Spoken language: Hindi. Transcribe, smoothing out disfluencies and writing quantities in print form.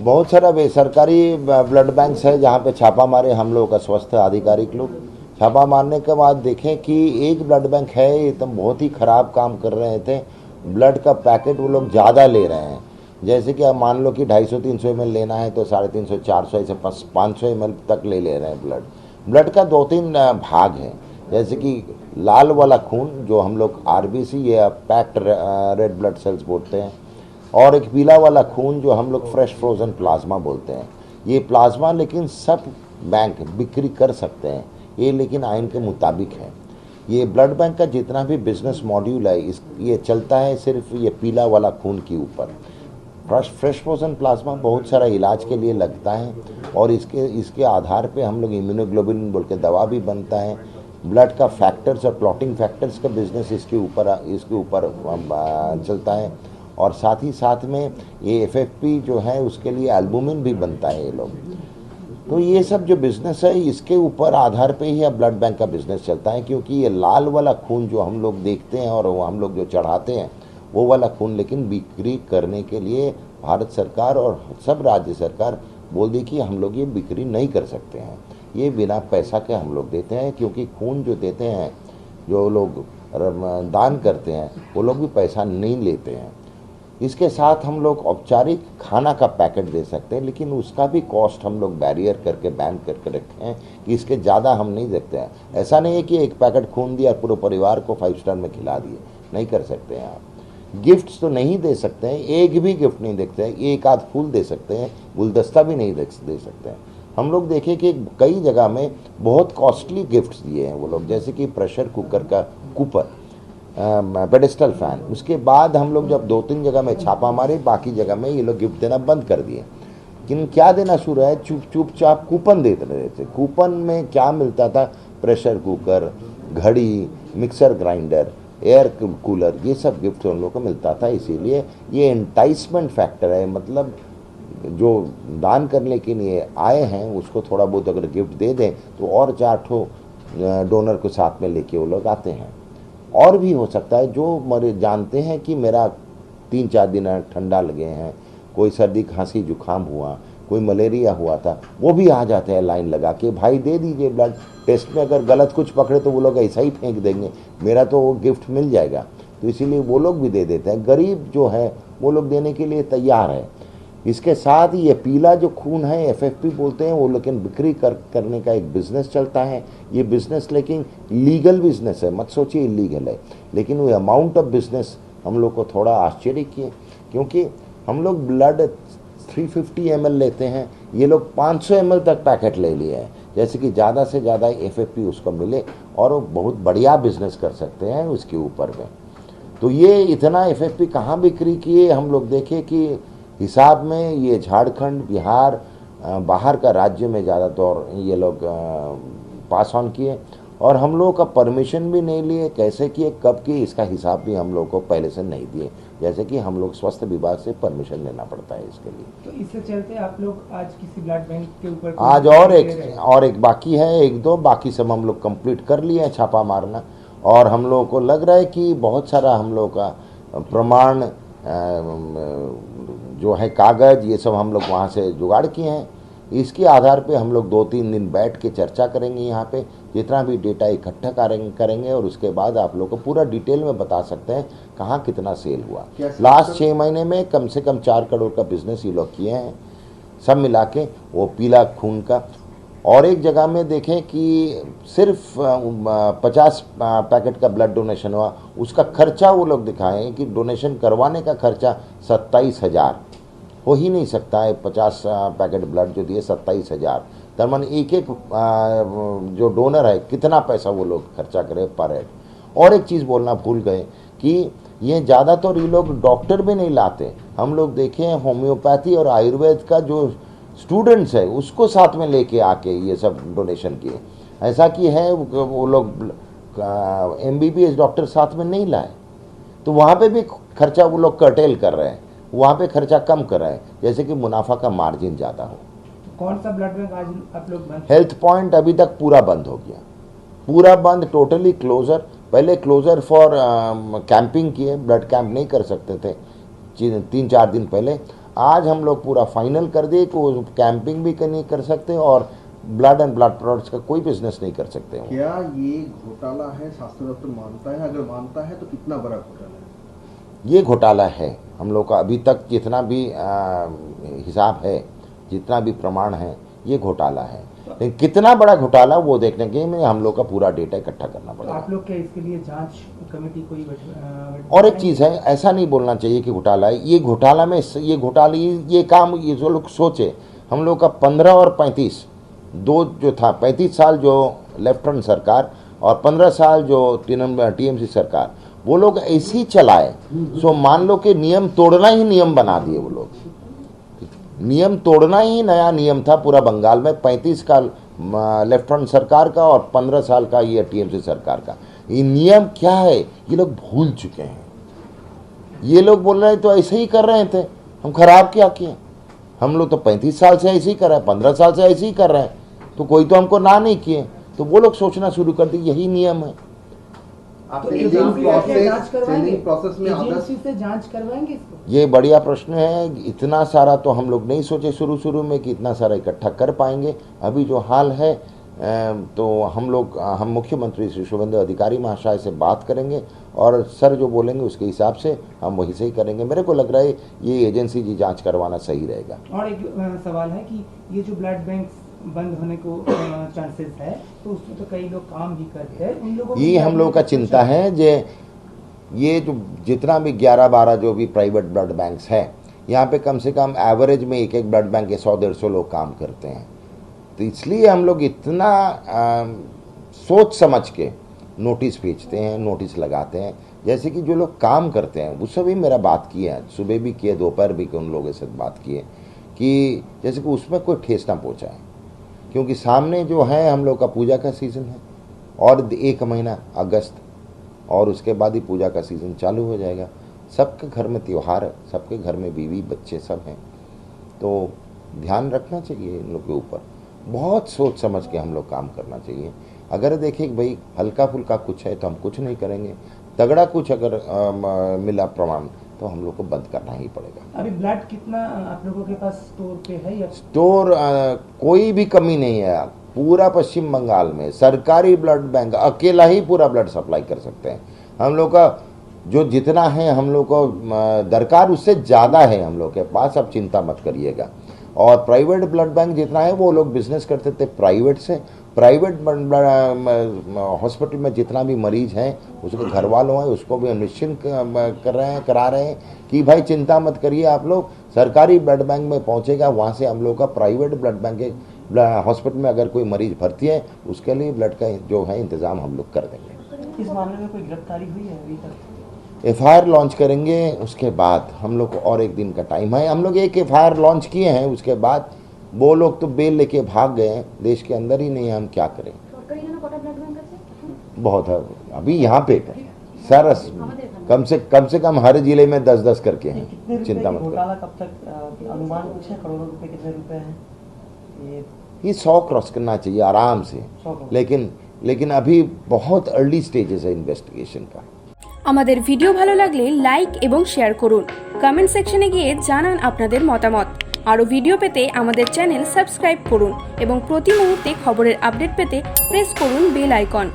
बहुत सारा बेसरकारी ब्लड बैंक्स है जहाँ पे छापा मारे हम लोग का स्वास्थ्य आधिकारिक लोग। छापा मारने के बाद देखें कि एक ब्लड बैंक है ये तो बहुत ही ख़राब काम कर रहे थे। ब्लड का पैकेट वो लोग ज़्यादा ले रहे हैं। जैसे कि आप मान लो कि 250-300 ml लेना है तो 350-400 ऐसे 500 ml तक ले रहे हैं। ब्लड का 2-3 भाग है। जैसे कि लाल वाला खून जो हम लोग आरबीसी या पैक्ड रेड ब्लड सेल्स बोलते हैं, और एक पीला वाला खून जो हम लोग फ्रेश फ्रोजन प्लाज्मा बोलते हैं। ये प्लाज्मा लेकिन सब बैंक बिक्री कर सकते हैं, ये लेकिन आइन के मुताबिक है। ये ब्लड बैंक का जितना भी बिजनेस मॉड्यूल है ये चलता है सिर्फ ये पीला वाला खून के ऊपर। फ्रेश फ्रोजन प्लाज्मा बहुत सारा इलाज के लिए लगता है और इसके आधार पे हम लोग इम्यूनोग्लोबुलिन बोल के दवा भी बनता है। ब्लड का फैक्टर्स और क्लॉटिंग फैक्टर्स का बिजनेस इसके ऊपर चलता है। और साथ ही साथ में ये एफएफपी जो है उसके लिए एल्बुमिन भी बनता है ये लोग। तो ये सब जो बिज़नेस है इसके ऊपर आधार पे ही अब ब्लड बैंक का बिज़नेस चलता है, क्योंकि ये लाल वाला खून जो हम लोग देखते हैं और वो हम लोग जो चढ़ाते हैं वो वाला खून लेकिन बिक्री करने के लिए भारत सरकार और सब राज्य सरकार बोल दी कि हम लोग ये बिक्री नहीं कर सकते हैं। ये बिना पैसा के हम लोग देते हैं, क्योंकि खून जो देते हैं जो लोग दान करते हैं वो लोग भी पैसा नहीं लेते हैं। इसके साथ हम लोग औपचारिक खाना का पैकेट दे सकते हैं, लेकिन उसका भी कॉस्ट हम लोग बैरियर करके बैन करके रखे हैं कि इसके ज़्यादा हम नहीं देखते हैं। ऐसा नहीं है कि एक पैकेट खून दिया पूरे परिवार को 5 स्टार में खिला दिए, नहीं कर सकते हैं आप। गिफ्ट्स तो नहीं दे सकते हैं, एक भी गिफ्ट नहीं देखते हैं, एक आध फूल दे सकते हैं, गुलदस्ता भी नहीं दे सकते हैं। हम लोग देखें कि कई जगह में बहुत कॉस्टली गिफ्ट्स दिए हैं वो लोग, जैसे कि प्रेशर कुकर का कुपर, पेडेस्टल फैन। उसके बाद हम लोग जब 2-3 जगह में छापा मारे, बाकी जगह में ये लोग गिफ्ट देना बंद कर दिए। लेकिन क्या देना शुरू है, चुपचाप कूपन देते रहे थे। कूपन में क्या मिलता था, प्रेशर कुकर, घड़ी, मिक्सर ग्राइंडर, एयर कूलर, ये सब गिफ्ट उन लोगों को मिलता था। इसीलिए ये एंटाइसमेंट फैक्टर है, मतलब जो दान करने के लिए आए हैं उसको थोड़ा बहुत अगर गिफ्ट दे दें तो और 4 डोनर को साथ में लेके वो लोग आते हैं। और भी हो सकता है जो मरीज जानते हैं कि मेरा 3-4 दिन ठंडा लगे हैं, कोई सर्दी खांसी जुकाम हुआ, कोई मलेरिया हुआ था, वो भी आ जाते हैं लाइन लगा के, भाई दे दीजिए ब्लड टेस्ट में। अगर गलत कुछ पकड़े तो वो लोग ऐसा ही फेंक देंगे, मेरा तो वो गिफ्ट मिल जाएगा। तो इसीलिए वो लोग भी दे देते हैं। गरीब जो है वो लोग देने के लिए तैयार है। इसके साथ ये पीला जो खून है एफएफपी बोलते हैं, वो लेकिन बिक्री करने का एक बिज़नेस चलता है। ये बिज़नेस लेकिन लीगल बिज़नेस है, मत सोचिए इलीगल है, लेकिन वो अमाउंट ऑफ बिज़नेस हम लोग को थोड़ा आश्चर्य किए, क्योंकि हम लोग ब्लड 350 ml लेते हैं, ये लोग 500 ml तक पैकेट ले लिए हैं, जैसे कि ज़्यादा से ज़्यादा एफएफपी उसको मिले और वो बहुत बढ़िया बिज़नेस कर सकते हैं उसके ऊपर में। तो ये इतना एफएफपी कहाँ बिक्री किए, हम लोग देखें कि हिसाब में ये झारखंड, बिहार, बाहर का राज्य में ज़्यादातर ये लोग पास ऑन किए, और हम लोगों का परमिशन भी नहीं लिए, कैसे किए, कब किए, इसका हिसाब भी हम लोग को पहले से नहीं दिए। जैसे कि हम लोग स्वास्थ्य विभाग से परमिशन लेना पड़ता है इसके लिए। तो इससे चलते आप लोग आज किसी ब्लड बैंक के ऊपर आज और एक बाकी है, 1-2 बाकी सब हम लोग कंप्लीट कर लिए हैं छापा मारना। और हम लोगों को लग रहा है कि बहुत सारा हम लोग का प्रमाण जो है कागज़, ये सब हम लोग वहाँ से जुगाड़ किए हैं। इसके आधार पे हम लोग 2-3 दिन बैठ के चर्चा करेंगे यहाँ पे, जितना भी डेटा इकट्ठा करेंगे और उसके बाद आप लोग को पूरा डिटेल में बता सकते हैं कहाँ कितना सेल हुआ। लास्ट 6 महीने में कम से कम 4 करोड़ का बिजनेस ये लोग किए हैं, सब मिला के वो पीला खून का। और एक जगह में देखें कि सिर्फ 50 पैकेट का ब्लड डोनेशन हुआ, उसका खर्चा वो लोग दिखाएं कि डोनेशन करवाने का खर्चा 27,000 हो ही नहीं सकता है। 50 पैकेट ब्लड जो दिए 27,000, तमन एक जो डोनर है कितना पैसा वो लोग खर्चा करे पर हेड। और एक चीज़ बोलना भूल गए कि ये ज़्यादातर ये लोग डॉक्टर भी नहीं लाते। हम लोग देखें होम्योपैथी और आयुर्वेद का जो स्टूडेंट्स है उसको साथ में लेके आके ये सब डोनेशन किए। ऐसा कि है वो लोग MBBS डॉक्टर साथ में नहीं लाए, तो वहाँ पे भी खर्चा वो लोग कर्टेल कर रहे हैं, वहाँ पे खर्चा कम कर रहे हैं, जैसे कि मुनाफा का मार्जिन ज़्यादा हो। कौन सा ब्लड बैंक आज आप लोग बंद? हेल्थ पॉइंट अभी तक पूरा बंद हो गया, पूरा बंद, टोटली क्लोजर। पहले क्लोजर फॉर कैंपिंग किए, ब्लड कैंप नहीं कर सकते थे 3-4 दिन पहले। आज हम लोग पूरा फाइनल कर दिए कि वो कैंपिंग भी नहीं कर सकते और ब्लड एंड ब्लड प्रोडक्ट्स का कोई बिजनेस नहीं कर सकते हैं। क्या ये घोटाला है? शास्त्र दफ्तर मानता है? अगर मानता है तो कितना बड़ा घोटाला है? ये घोटाला है। हम लोग का अभी तक जितना भी हिसाब है, जितना भी प्रमाण है, ये घोटाला है। लेकिन कितना बड़ा घोटाला वो देखने के लिए हम लोग का पूरा डेटा इकट्ठा करना तो पड़ेगा। आप लोग क्या इसके लिए जांच कमेटी कोई और एक चीज़ है, ऐसा नहीं बोलना चाहिए कि घोटाला है। ये घोटाला में ये घोटाला ये काम ये जो लोग सोचे, हम लोग का 15 और 35 दो जो था 35 साल जो लेफ्टिनेंट सरकार और 15 साल जो टीएमसी सरकार, वो लोग ऐसे ही चलाए। सो मान लो कि नियम तोड़ना ही नियम बना दिए वो लोग। नियम तोड़ना ही नया नियम था पूरा बंगाल में। 35 का लेफ्टिनेंट सरकार का और 15 साल का ये टीएमसी सरकार का। ये नियम क्या है ये लोग भूल चुके हैं। ये लोग बोल रहे हैं तो ऐसे ही कर रहे थे, हम खराब क्या किए? हम लोग तो 35 साल से ऐसे ही कर रहे हैं, 15 साल से ऐसे ही कर रहे हैं, तो कोई तो हमको ना नहीं किए। तो वो लोग सोचना शुरू कर दिए यही नियम है। आप तो चेंजिंग प्रोसेस में एजेंसी से जांच करवाएंगे इसको? ये बढ़िया प्रश्न है। इतना सारा तो हम लोग नहीं सोचे शुरू में कि इतना सारा इकट्ठा कर पाएंगे। अभी जो हाल है तो हम मुख्यमंत्री श्री शुभेंदु अधिकारी महाशय से बात करेंगे और सर जो बोलेंगे उसके हिसाब से हम वही से ही करेंगे। मेरे को लग रहा है ये एजेंसी की जांच करवाना सही रहेगा। और एक सवाल है कि ये जो ब्लड बैंक बंद होने को चांसेस है, तो उसमें तो कई लोग काम भी करते हैं, उन लोगों ये हम लोग का चिंता है जे ये जो जितना भी 11-12 जो भी प्राइवेट ब्लड बैंक्स है, यहाँ पे कम से कम एवरेज में एक ब्लड बैंक के 100-150 लोग काम करते हैं। तो इसलिए हम लोग इतना सोच समझ के नोटिस भेजते हैं, नोटिस लगाते हैं। जैसे कि जो लोग काम करते हैं उससे भी मेरा बात किए हैं, सुबह भी किए, दोपहर भी उन लोगों से बात किए कि जैसे कि उसमें कोई ठेस ना पहुँचाए, क्योंकि सामने जो है हम लोग का पूजा का सीज़न है और 1 महीना अगस्त और उसके बाद ही पूजा का सीज़न चालू हो जाएगा। सबके घर में त्यौहार है, सबके घर में बीवी बच्चे सब हैं, तो ध्यान रखना चाहिए इन लोग के ऊपर। बहुत सोच समझ के हम लोग काम करना चाहिए। अगर देखें कि भाई हल्का फुल्का कुछ है तो हम कुछ नहीं करेंगे, तगड़ा कुछ अगर मिला प्रमाण तो हम लोग को बंद करना ही पड़ेगा। अभी ब्लड कितना आप लोगों के पास स्टोर पे है या स्टोर कोई भी कमी नहीं है। पूरा पश्चिम बंगाल में सरकारी ब्लड बैंक अकेला ही पूरा ब्लड सप्लाई कर सकते हैं। हम लोग का जो जितना है हम लोग को दरकार उससे ज़्यादा है हम लोग के पास, अब चिंता मत करिएगा। और प्राइवेट ब्लड बैंक जितना है वो लोग बिजनेस करते थे प्राइवेट से। प्राइवेट हॉस्पिटल में जितना भी मरीज हैं उसके घर वालों हैं उसको भी निश्चिंत करा रहे हैं कि भाई चिंता मत करिए, आप लोग सरकारी ब्लड बैंक में पहुंचेगा, वहां से हम लोग का प्राइवेट ब्लड बैंक के हॉस्पिटल में अगर कोई मरीज भर्ती है उसके लिए ब्लड का जो है इंतज़ाम हम लोग कर देंगे। इस मामले में कोई गिरफ्तारी हुई है अभी तक? एफआईआर लॉन्च करेंगे, उसके बाद हम लोग को और 1 दिन का टाइम है। हम लोग एक एफआईआर लॉन्च किए हैं, उसके बाद वो लोग तो बेल लेके भाग गए हैं, देश के अंदर ही नहीं है, हम क्या करें। बहुत है अभी यहाँ पे सर, कम से कम हर जिले में 10-10 करके हैं। चिंता मत करो। कब तक अनुमान कुछ है, करोड़ों रुपए कितने रुपए हैं? ये 100 क्रॉस करना चाहिए आराम से, लेकिन अभी बहुत अर्ली स्टेजेस है इन्वेस्टिगेशन का। আমাদের ভিডিও ভালো লাগলে লাইক এবং শেয়ার করুন। কমেন্ট সেকশনে গিয়ে জানান আপনাদের মতামত। আরও ভিডিও পেতে আমাদের চ্যানেল সাবস্ক্রাইব করুন এবং প্রতি মুহূর্তে খবরের আপডেট পেতে প্রেস করুন বেল আইকন।